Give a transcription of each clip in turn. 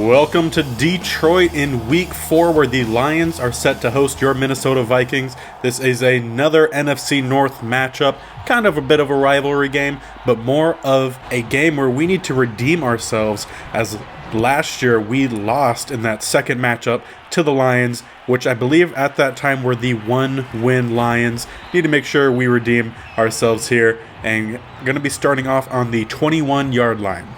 Welcome to Detroit in Week 4, where the Lions are set to host your Minnesota Vikings. This is another NFC North matchup, kind of a bit of a rivalry game, but more of a game where we need to redeem ourselves, as last year we lost in that second matchup to the Lions, which I believe at that time were the one-win Lions. Need to make sure we redeem ourselves here, and going to be starting off on the 21-yard line.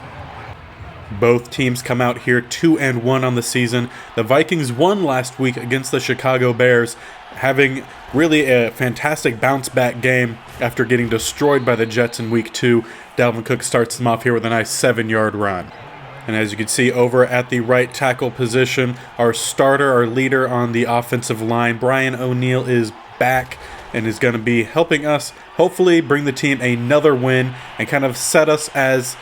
Both teams come out here 2-1 on the season. The Vikings won last week against the Chicago Bears, having really a fantastic bounce-back game after getting destroyed by the Jets in Week 2. Dalvin Cook starts them off here with a nice 7-yard run. And as you can see over at the right tackle position, our starter, our leader on the offensive line, Brian O'Neill, is back and is going to be helping us hopefully bring the team another win and kind of set us as...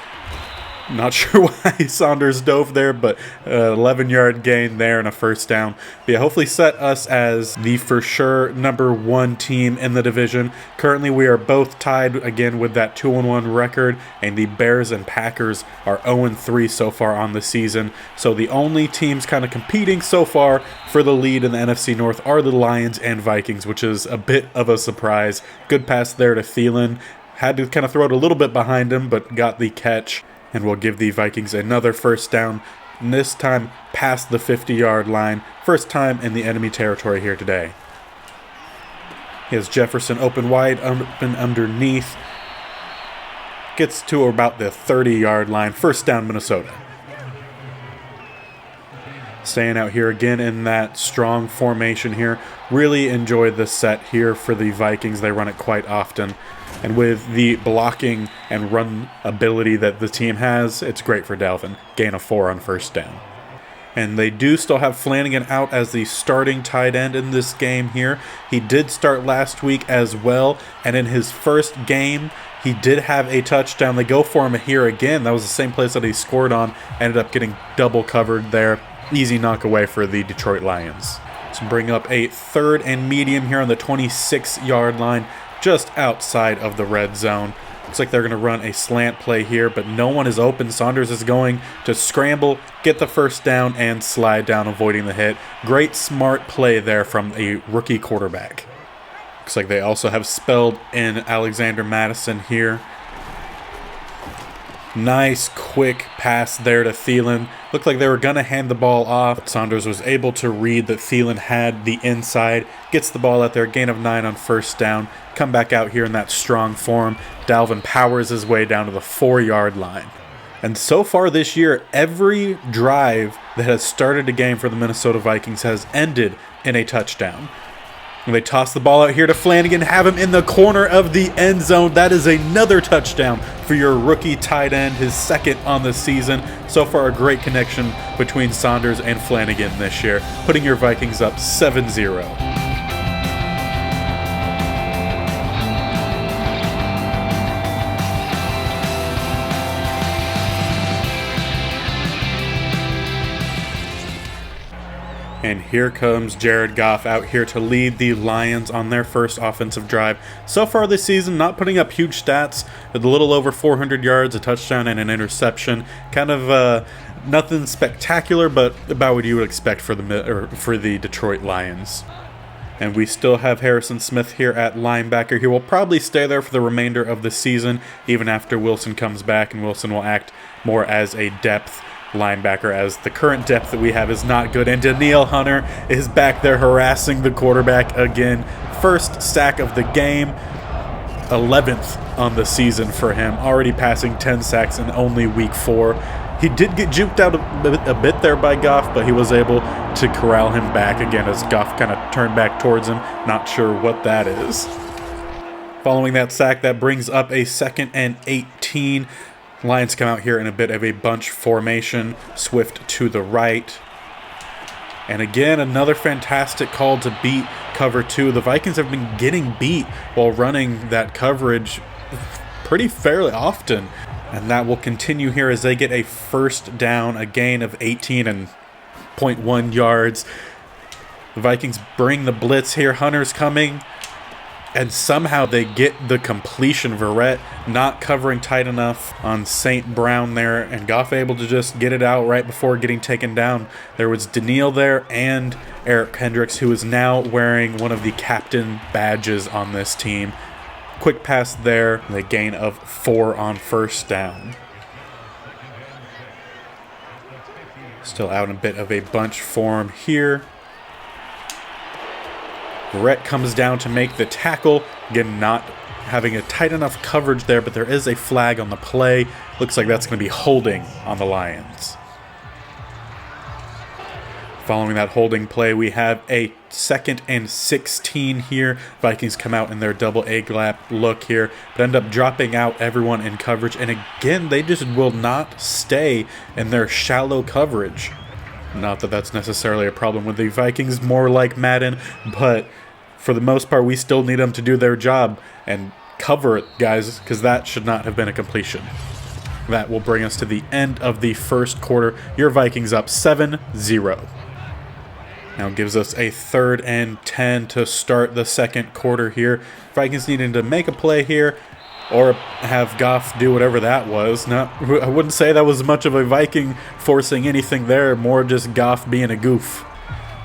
Not sure why Saunders dove there, but 11-yard gain there and a first down. But yeah, hopefully set us as the for sure number one team in the division. Currently, we are both tied again with that 2-1 record, and the Bears and Packers are 0-3 so far on the season. So the only teams kind of competing so far for the lead in the NFC North are the Lions and Vikings, which is a bit of a surprise. Good pass there to Thielen. Had to kind of throw it a little bit behind him, but got the catch. And we'll give the Vikings another first down, and this time past the 50-yard line. First time in the enemy territory here today. He has Jefferson open wide, open underneath. Gets to about the 30-yard line. First down, Minnesota. Staying out here again in that strong formation here. Really enjoy the set here for the Vikings. They run it quite often. And with the blocking and run ability that the team has, it's great for Dalvin. Gain of 4 on first down. And they do still have Flanagan out as the starting tight end in this game here. He did start last week as well, and in his first game, he did have a touchdown. They go for him here again. That was the same place that he scored on. Ended up getting double covered there. Easy knock away for the Detroit Lions. So bring up a third and medium here on the 26-yard line, just outside of the red zone. Looks like they're going to run a slant play here, but no one is open. Saunders is going to scramble, get the first down, and slide down, avoiding the hit. Great, smart play there from a rookie quarterback. Looks like they also have spelled in Alexander Madison here. Nice, quick pass there to Thielen. Looked like they were going to hand the ball off. Saunders was able to read that Thielen had the inside. Gets the ball out there, gain of 9 on first down. Come back out here in that strong form. Dalvin powers his way down to the 4-yard line. And so far this year, every drive that has started a game for the Minnesota Vikings has ended in a touchdown. And they toss the ball out here to Flanagan, have him in the corner of the end zone. That is another touchdown for your rookie tight end, his second on the season. So far, a great connection between Saunders and Flanagan this year, putting your Vikings up 7-0. And here comes Jared Goff out here to lead the Lions on their first offensive drive. So far this season, not putting up huge stats, with a little over 400 yards, a touchdown, and an interception. Kind of nothing spectacular, but about what you would expect for the Detroit Lions. And we still have Harrison Smith here at linebacker. He will probably stay there for the remainder of the season, even after Wilson comes back, and Wilson will act more as a depth linebacker, as the current depth that we have is not good. And Danielle Hunter is back there harassing the quarterback again. First sack of the game, 11th on the season for him, already passing 10 sacks in only week 4. He did get juked out a bit there by Goff, but he was able to corral him back again as Goff kind of turned back towards him. Not sure what that is. Following that sack, that brings up a 2nd and 18. Lions come out here in a bit of a bunch formation. Swift to the right. And again, another fantastic call to beat cover 2. The Vikings have been getting beat while running that coverage pretty fairly often. And that will continue here as they get a first down, a gain of 18.1 yards. The Vikings bring the blitz here. Hunter's coming. And somehow they get the completion. Verrett not covering tight enough on St. Brown there, and Goff able to just get it out right before getting taken down. There was Daniil there and Eric Hendricks, who is now wearing one of the captain badges on this team. Quick pass there, the gain of 4 on first down. Still out in a bit of a bunch form here. Verrett comes down to make the tackle. Again, not having a tight enough coverage there, but there is a flag on the play. Looks like that's going to be holding on the Lions. Following that holding play, we have a 2nd and 16 here. Vikings come out in their double A gap look here, but end up dropping out everyone in coverage. And again, they just will not stay in their shallow coverage. Not that that's necessarily a problem with the Vikings, more like Madden, but for the most part, we still need them to do their job and cover it, guys, because that should not have been a completion. That will bring us to the end of the first quarter. Your Vikings up 7-0. Now gives us a 3rd and 10 to start the second quarter here. Vikings needing to make a play here or have Goff do whatever that was. I wouldn't say that was much of a Viking forcing anything there, more just Goff being a goof.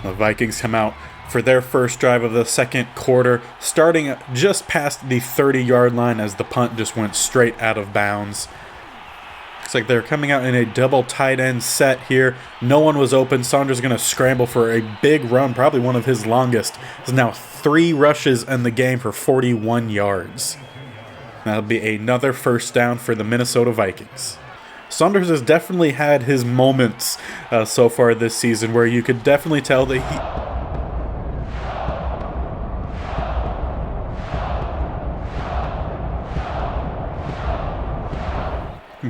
The Vikings come out for their first drive of the second quarter, starting just past the 30-yard line as the punt just went straight out of bounds. Looks like they're coming out in a double tight end set here. No one was open. Saunders going to scramble for a big run, probably one of his longest. There's now 3 rushes in the game for 41 yards. That'll be another first down for the Minnesota Vikings. Saunders has definitely had his moments so far this season where you could definitely tell that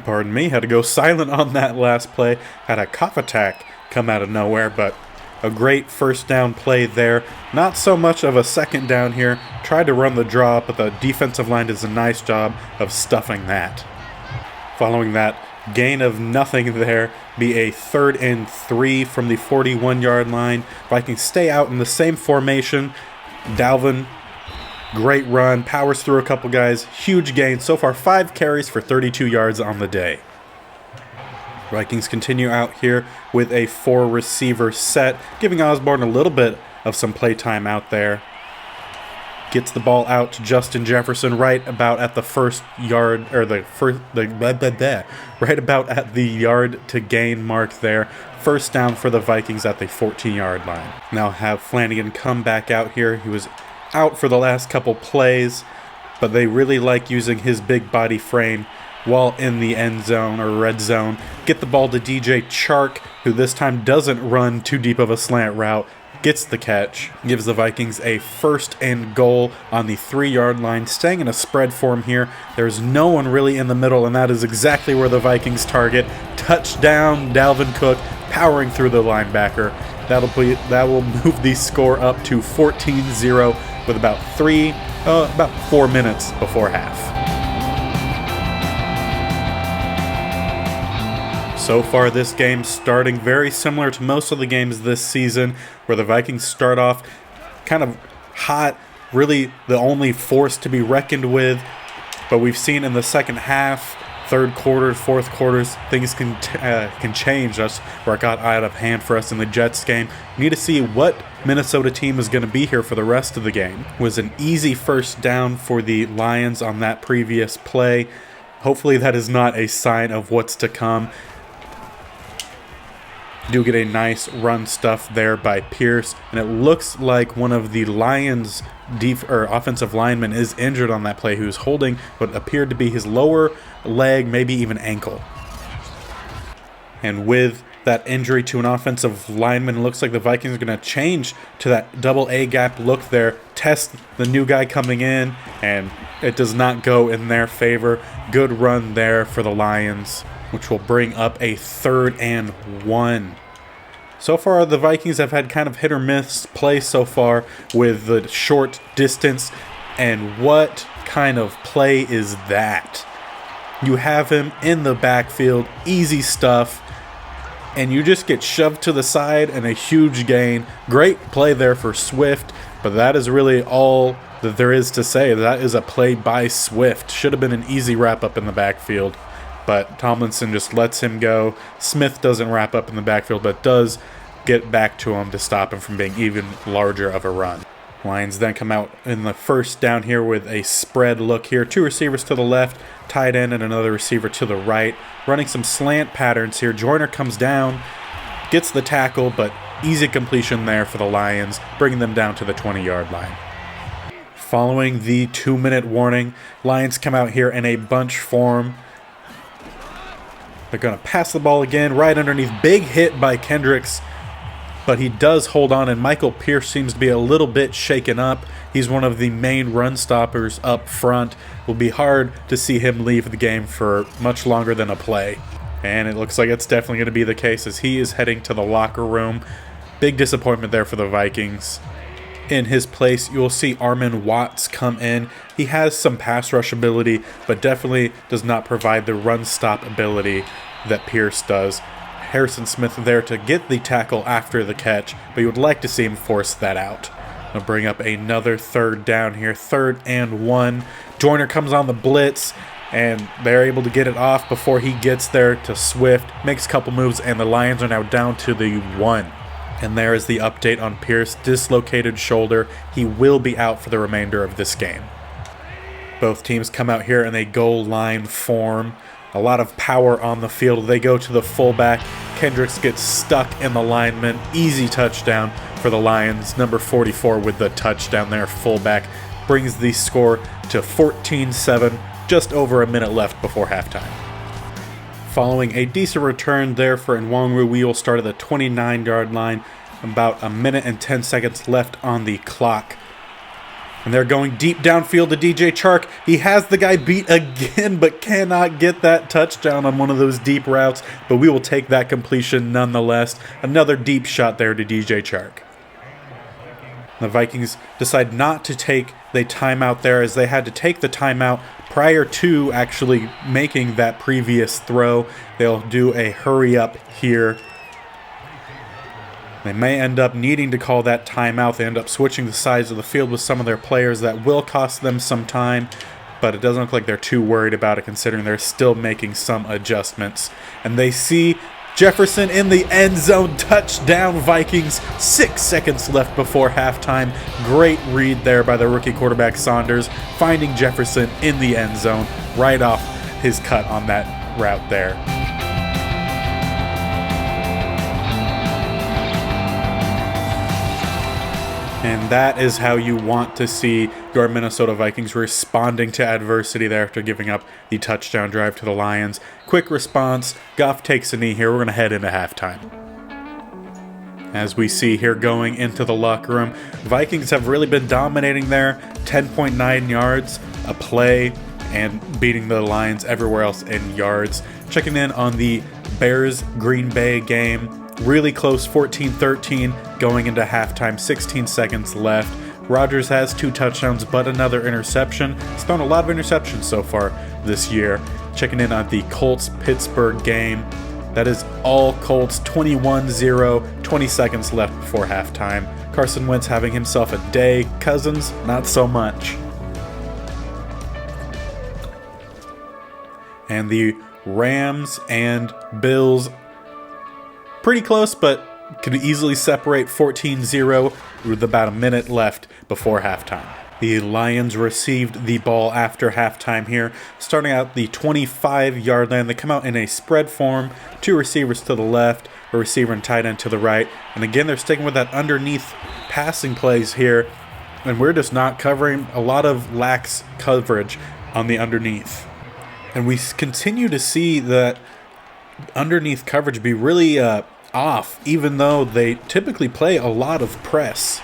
pardon me, had to go silent on that last play. Had a cough attack come out of nowhere, but a great first down play there. Not so much of a second down here. Tried to run the draw, but the defensive line does a nice job of stuffing that. Following that gain of nothing there, be a 3rd and 3 from the 41-yard line. Vikings stay out in the same formation. Dalvin, great run, powers through a couple guys. Huge gain. So far 5 carries for 32 yards on the day. Vikings continue out here with a 4-receiver set, giving Osborne a little bit of some playtime out there. Gets the ball out to Justin Jefferson right about at the first yard, or right about at the yard to gain mark there. First down for the Vikings at the 14-yard line. Now have Flanagan come back out here. He was out for the last couple plays, but they really like using his big body frame while in the end zone or red zone. Get the ball to DJ Chark, who this time doesn't run too deep of a slant route. Gets the catch. Gives the Vikings a 1st and goal on the 3-yard line. Staying in a spread form here. There's no one really in the middle, and that is exactly where the Vikings target. Touchdown, Dalvin Cook powering through the linebacker. That will move the score up to 14-0 with about 4 minutes before half. So far, this game starting very similar to most of the games this season, where the Vikings start off kind of hot, really the only force to be reckoned with. But we've seen in the second half, 3rd quarter, 4th quarters, things can change. That's where it got out of hand for us in the Jets game. We need to see what Minnesota team is going to be here for the rest of the game. It was an easy first down for the Lions on that previous play. Hopefully that is not a sign of what's to come. Do get a nice run stuff there by Pierce, and it looks like one of the Lions' offensive linemen is injured on that play, who's holding what appeared to be his lower leg, maybe even ankle. And with that injury to an offensive lineman, it looks like the Vikings are going to change to that double A gap look there, test the new guy coming in, and it does not go in their favor. Good run there for the Lions, which will bring up a 3rd and 1. So far, the Vikings have had kind of hit or miss play so far with the short distance. And what kind of play is that? You have him in the backfield, easy stuff, and you just get shoved to the side and a huge gain. Great play there for Swift, but that is really all that there is to say. That is a play by Swift. Should have been an easy wrap-up in the backfield, but Tomlinson just lets him go. Smith doesn't wrap up in the backfield, but does get back to him to stop him from being even larger of a run. Lions then come out in the first down here with a spread look here. 2 receivers to the left, tight end, and another receiver to the right. Running some slant patterns here. Joyner comes down, gets the tackle, but easy completion there for the Lions, bringing them down to the 20-yard line. Following the 2-minute warning, Lions come out here in a bunch form. They're going to pass the ball again, right underneath. Big hit by Kendricks, but he does hold on, and Michael Pierce seems to be a little bit shaken up. He's one of the main run stoppers up front. It will be hard to see him leave the game for much longer than a play. And it looks like it's definitely going to be the case as he is heading to the locker room. Big disappointment there for the Vikings. In his place, you'll see Armin Watts come in. He has some pass rush ability, but definitely does not provide the run stop ability that Pierce does. Harrison Smith there to get the tackle after the catch, but you would like to see him force that out. I'll bring up another third down here, 3rd and 1. Joyner comes on the blitz, and they're able to get it off before he gets there to Swift. Makes a couple moves, and the Lions are now down to the 1. And there is the update on Pierce. Dislocated shoulder. He will be out for the remainder of this game. Both teams come out here in a goal line form. A lot of power on the field. They go to the fullback. Kendricks gets stuck in the lineman. Easy touchdown for the Lions. Number 44 with the touchdown there. Fullback brings the score to 14-7. Just over a minute left before halftime. Following a decent return there for Nwangwu, we will start at the 29-yard line. About a minute and 10 seconds left on the clock. And they're going deep downfield to DJ Chark. He has the guy beat again, but cannot get that touchdown on one of those deep routes. But we will take that completion nonetheless. Another deep shot there to DJ Chark. The Vikings decide not to take the timeout there, as they had to take the timeout prior to actually making that previous throw. They'll do a hurry up here. They may end up needing to call that timeout. They end up switching the sides of the field with some of their players. That will cost them some time, but it doesn't look like they're too worried about it, considering they're still making some adjustments. And they see Jefferson in the end zone. Touchdown, Vikings. 6 seconds left before halftime. Great read there by the rookie quarterback Saunders, finding Jefferson in the end zone right off his cut on that route there. And that is how you want to see your Minnesota Vikings responding to adversity there after giving up the touchdown drive to the Lions. Quick response. Goff takes a knee here. We're going to head into halftime. As we see here going into the locker room, Vikings have really been dominating there. 10.9 yards a play and beating the Lions everywhere else in yards. Checking in on the Bears-Green Bay game. Really close, 14-13 going into halftime, 16 seconds left. Rodgers has 2 touchdowns, but another interception. He's thrown a lot of interceptions so far this year. Checking in on the Colts-Pittsburgh game. That is all Colts, 21-0, 20 seconds left before halftime. Carson Wentz having himself a day. Cousins, not so much. And the Rams and Bills, pretty close, but could easily separate 14-0 with about a minute left before halftime. The Lions received the ball after halftime here, starting out the 25-yard line. They come out in a spread form, 2 receivers to the left, a receiver and tight end to the right. And again, they're sticking with that underneath passing plays here, and we're just not covering. A lot of lax coverage on the underneath. And we continue to see that underneath coverage be really off, even though they typically play a lot of press.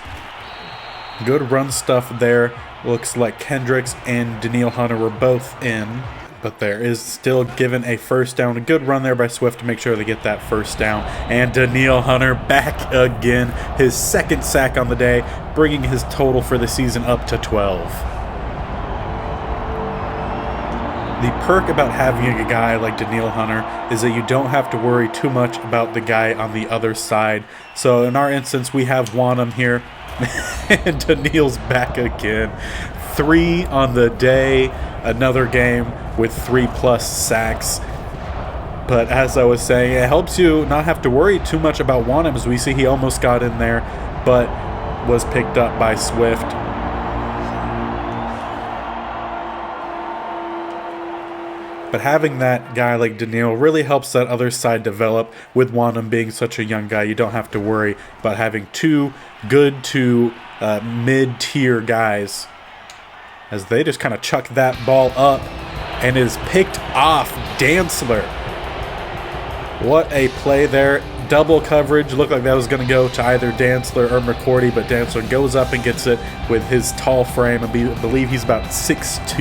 Good run stuff there. Looks like Kendricks and Danielle Hunter were both in, but there is still given a first down. A good run there by Swift to make sure they get that first down. And Danielle Hunter back again. His 2nd sack on the day, bringing his total for the season up to 12. The perk about having a guy like Danielle Hunter is that you don't have to worry too much about the guy on the other side. So in our instance, we have Wanham here And Daniil's back again. 3 on the day. Another game with 3+ sacks. But as I was saying, it helps you not have to worry too much about Wanham, as we see he almost got in there, but was picked up by Swift. But having that guy like Daniil really helps that other side develop. With Wanham being such a young guy, you don't have to worry about having 2 good to mid-tier guys, as they just kind of chuck that ball up and is picked off. Dantzler. What a play there. Double coverage. Looked like that was going to go to either Dantzler or McCourty, but Dantzler goes up and gets it with his tall frame. I believe he's about 6'2".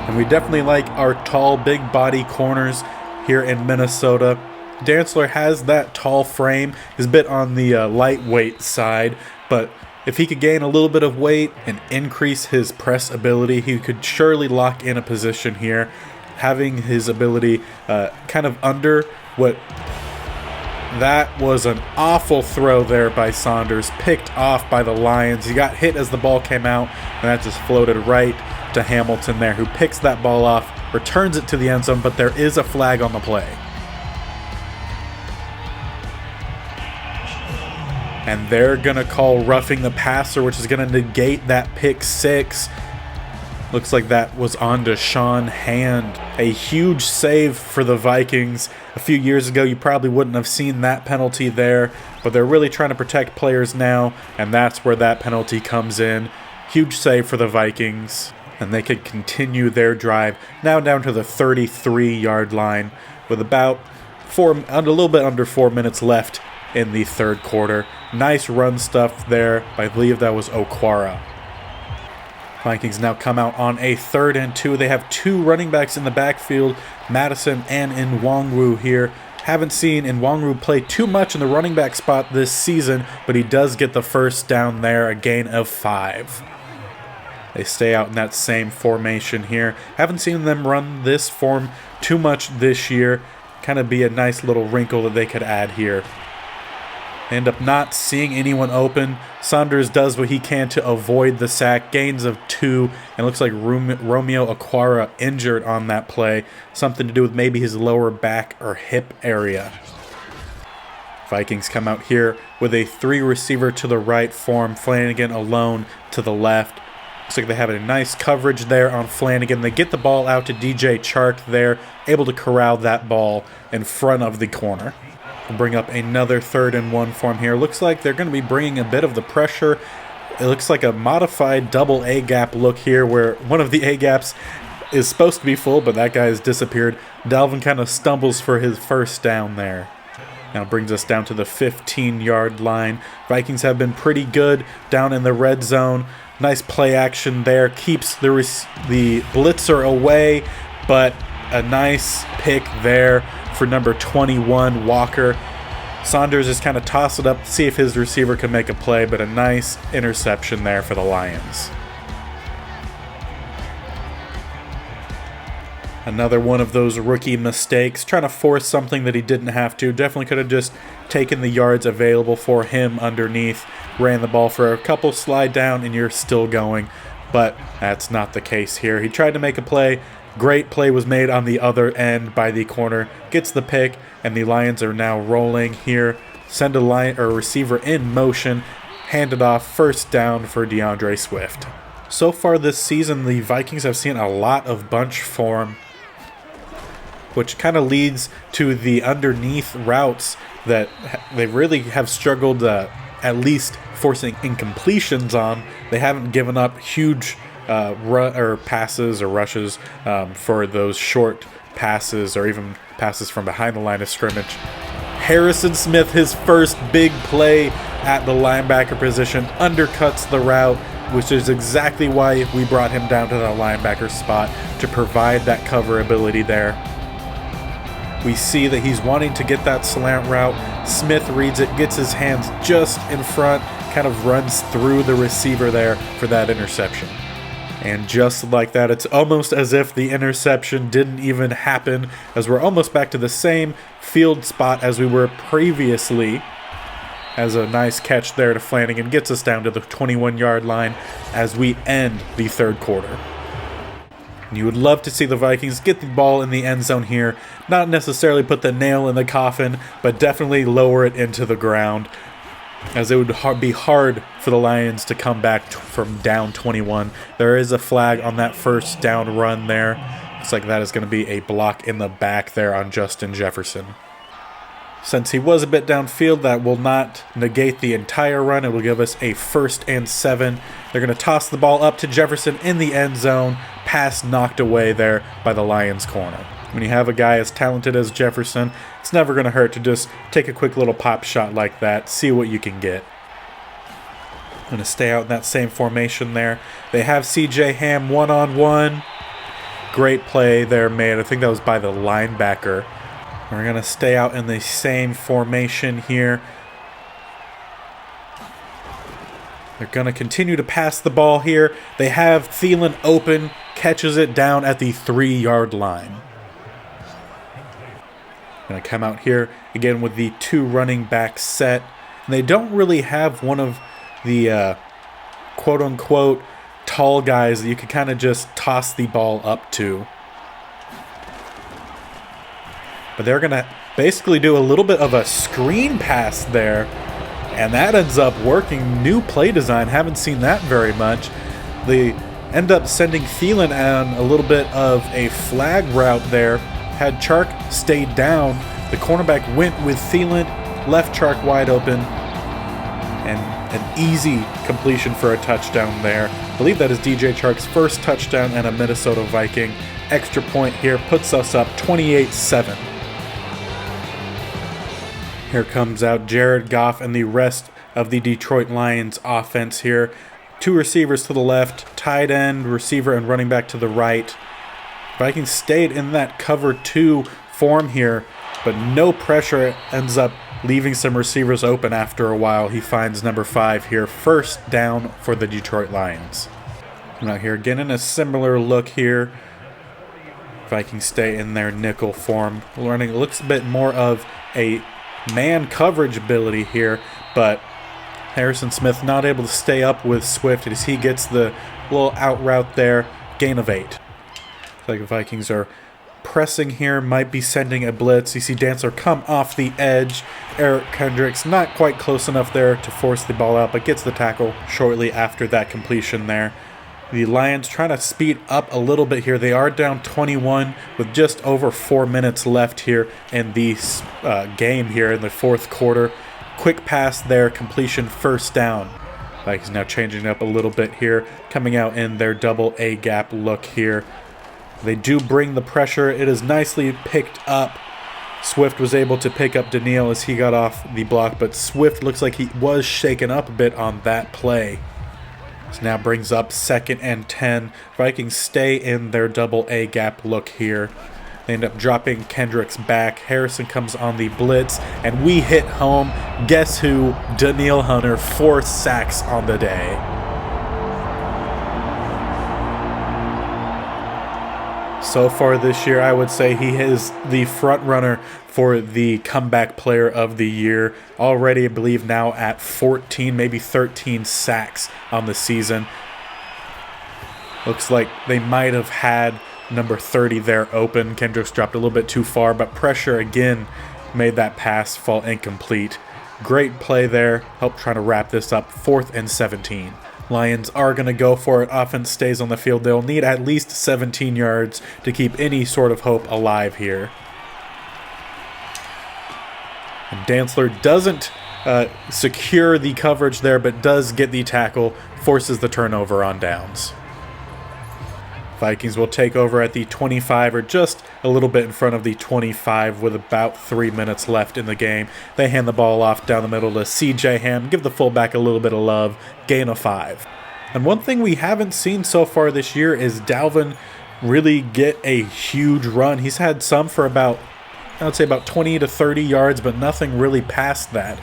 And we definitely like our tall, big body corners here in Minnesota. Dantzler has that tall frame. He's a bit on the lightweight side, but if he could gain a little bit of weight and increase his press ability, he could surely lock in a position here. Having his ability kind of under what... That was an awful throw there by Saunders, picked off by the Lions. He got hit as the ball came out, and that just floated right to Hamilton there, who picks that ball off, returns it to the end zone, but there is a flag on the play. And they're going to call roughing the passer, which is going to negate that pick 6. Looks like that was on to Sean Hand. A huge save for the Vikings. A few years ago, you probably wouldn't have seen that penalty there, but they're really trying to protect players now, and that's where that penalty comes in. Huge save for the Vikings, and they could continue their drive, now down to the 33-yard line, with about a little bit under 4 minutes left in the third quarter. Nice run stuff there. I believe that was Okwara. Vikings now come out on a 3rd and 2. They have 2 running backs in the backfield, Madison and Nwangwu here. Haven't seen Nwangwu play too much in the running back spot this season, but he does get the first down there, a gain of 5. They stay out in that same formation here. Haven't seen them run this form too much this year. Kind of be a nice little wrinkle that they could add here. End up not seeing anyone open. Saunders does what he can to avoid the sack. Gains of 2. And looks like Romeo Okwara injured on that play. Something to do with maybe his lower back or hip area. Vikings come out here with a 3-receiver to the right form. Flanagan alone to the left. Looks like they have a nice coverage there on Flanagan. They get the ball out to DJ Chark there. Able to corral that ball in front of the corner. We'll bring up another 3rd and 1 form here. Looks like they're going to be bringing a bit of the pressure. It looks like a modified double A-gap look here, where one of the A-gaps is supposed to be full, but that guy has disappeared. Dalvin kind of stumbles for his first down there. Now brings us down to the 15-yard line. Vikings have been pretty good down in the red zone. Nice play action there. Keeps the blitzer away, but a nice pick there for number 21, Walker. Saunders just kind of tossed it up to see if his receiver could make a play, but a nice interception there for the Lions. Another one of those rookie mistakes, trying to force something that he didn't have to. Definitely could have just taken the yards available for him underneath, ran the ball for a couple, slide down, and you're still going. But that's not the case here. He tried to make a play. Great play was made on the other end by the corner. Gets the pick, and the Lions are now rolling here. Send a receiver in motion. Hand it off. First down for DeAndre Swift. So far this season, the Vikings have seen a lot of bunch form, which kind of leads to the underneath routes that they really have struggled at least forcing incompletions on. They haven't given up huge passes or rushes for those short passes or even passes from behind the line of scrimmage. Harrison Smith, his first big play at the linebacker position, undercuts the route, which is exactly why we brought him down to the linebacker spot, to provide that cover ability there. We see that he's wanting to get that slant route. Smith reads it, gets his hands just in front, kind of runs through the receiver there for that interception. And just like that, it's almost as if the interception didn't even happen, as we're almost back to the same field spot as we were previously. has a nice catch there to Flanagan, gets us down to the 21-yard line as we end the third quarter. And you would love to see the Vikings get the ball in the end zone here, not necessarily put the nail in the coffin, but definitely lower it into the ground, as it would be hard for the Lions to come back from down 21. There is a flag on that first down run there. Looks like that is going to be a block in the back there on Justin Jefferson. Since he was a bit downfield, that will not negate the entire run. It will give us a 1st and 7. They're going to toss the ball up to Jefferson in the end zone. Pass knocked away there by the Lions corner. When you have a guy as talented as Jefferson, it's never going to hurt to just take a quick little pop shot like that, see what you can get. Going to stay out in that same formation there. They have C.J. Ham one-on-one. Great play there made. I think that was by the linebacker. We're going to stay out in the same formation here. They're going to continue to pass the ball here. They have Thielen open, catches it down at the 3-yard line. Going to come out here again with the 2 running back set. And they don't really have one of the quote-unquote tall guys that you could kind of just toss the ball up to. But they're going to basically do a little bit of a screen pass there. And that ends up working. New play design. Haven't seen that very much. They end up sending Thielen on a little bit of a flag route there. Had Chark stayed down, the cornerback went with Thielen, left Chark wide open, and an easy completion for a touchdown there. I believe that is DJ Chark's first touchdown and a Minnesota Viking. Extra point here puts us up 28-7. Here comes out Jared Goff and the rest of the Detroit Lions offense here. 2 receivers to the left, tight end, receiver, and running back to the right. Vikings stayed in that cover 2 form here, but no pressure. Ends up leaving some receivers open after a while. He finds number 5 here. First down for the Detroit Lions. Now here again in a similar look here. Vikings stay in their nickel form. Learning it looks a bit more of a man coverage ability here, but Harrison Smith not able to stay up with Swift as he gets the little out route there. Gain of 8. Like the Vikings are pressing here, might be sending a blitz. You see Dantzler come off the edge. Eric Kendricks not quite close enough there to force the ball out, but gets the tackle shortly after that completion there. The Lions trying to speed up a little bit here. They are down 21 with just over 4 minutes left here in the game here in the fourth quarter. Quick pass there, completion, first down. Vikings now changing up a little bit here, coming out in their double A gap look here. They do bring the pressure. It is nicely picked up. Swift was able to pick up Daniil as he got off the block, but Swift looks like he was shaken up a bit on that play. This now brings up 2nd and 10. Vikings stay in their double A gap look here. They end up dropping Kendricks back. Harrison comes on the blitz, and we hit home. Guess who? Daniil Hunter, 4 sacks on the day. So far this year, I would say he is the front runner for the comeback player of the year. Already, I believe, now at 14, maybe 13 sacks on the season. Looks like they might have had number 30 there open. Kendricks dropped a little bit too far, but pressure again made that pass fall incomplete. Great play there. Helped try to wrap this up. 4th and 17. Lions are going to go for it. Offense stays on the field. They'll need at least 17 yards to keep any sort of hope alive here. And Dantzler doesn't secure the coverage there, but does get the tackle, forces the turnover on downs. Vikings will take over at the 25, or just a little bit in front of the 25 with about 3 minutes left in the game. They hand the ball off down the middle to C.J. Ham, give the fullback a little bit of love, gain of 5. And one thing we haven't seen so far this year is Dalvin really get a huge run. He's had some for about, I would say about 20 to 30 yards, but nothing really past that.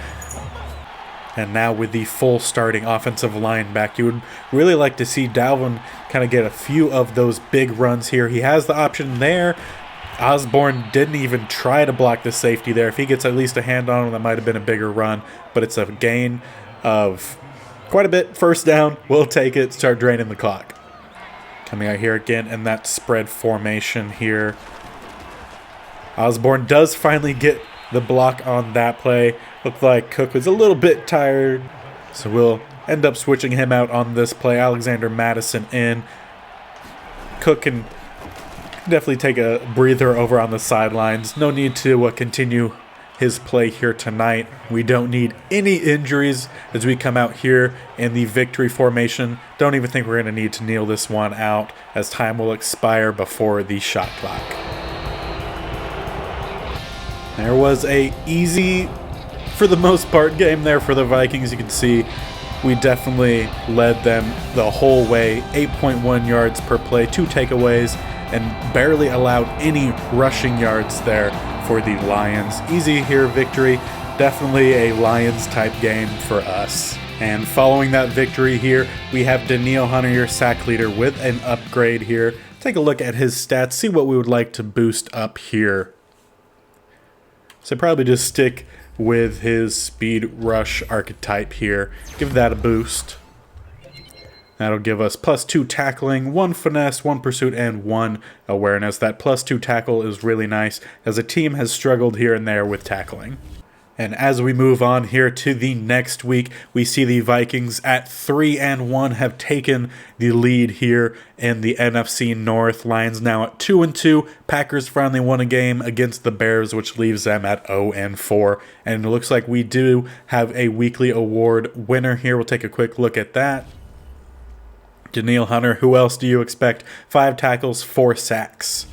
And now with the full starting offensive line back, you would really like to see Dalvin kind of get a few of those big runs here. He has the option there Osborne didn't even try to block the safety there. If he gets at least a hand on him, that might have been a bigger run. But it's a gain of quite a bit. First down. We'll take it. Start draining the clock. Coming out here again in that spread formation here. Osborne does finally get the block on that play. Looked like Cook was a little bit tired. So we'll end up switching him out on this play. Alexander Madison in. Cook can definitely take a breather over on the sidelines. No need to continue his play here tonight. We don't need any injuries as we come out here in the victory formation. Don't even think we're going to need to kneel this one out as time will expire before the shot clock. There was a easy, for the most part, game there for the Vikings. You can see we definitely led them the whole way. 8.1 yards per play, 2 takeaways, and barely allowed any rushing yards there for the Lions. Easy here victory. Definitely a Lions-type game for us. And following that victory here, we have Danielle Hunter, your sack leader, with an upgrade here. Take a look at his stats, see what we would like to boost up here. So probably just stick with his speed rush archetype here. Give that a boost. That'll give us +2 tackling, 1 finesse, 1 pursuit, and 1 awareness. That +2 tackle is really nice, as a team has struggled here and there with tackling. And as we move on here to the next week, we see the Vikings at 3-1 have taken the lead here in the NFC North. Lions now at 2-2. Packers finally won a game against the Bears, which leaves them at 0-4. And it looks like we do have a weekly award winner here. We'll take a quick look at that. Danielle Hunter, who else do you expect? 5 tackles, 4 sacks.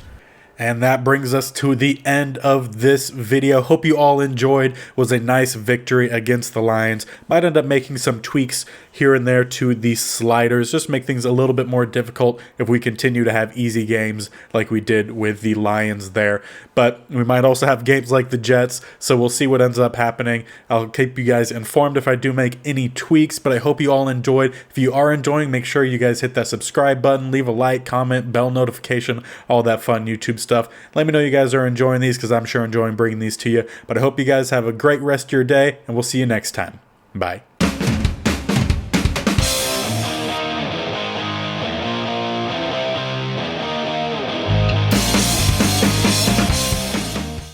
And that brings us to the end of this video. Hope you all enjoyed. It was a nice victory against the Lions. Might end up making some tweaks here and there to the sliders. Just make things a little bit more difficult if we continue to have easy games like we did with the Lions there. But we might also have games like the Jets, so we'll see what ends up happening. I'll keep you guys informed if I do make any tweaks, but I hope you all enjoyed. If you are enjoying, make sure you guys hit that subscribe button, leave a like, comment, bell notification, all that fun YouTube stuff. Let me know you guys are enjoying these, because I'm sure enjoying bringing these to you. But I hope you guys have a great rest of your day, and we'll see you next time. Bye.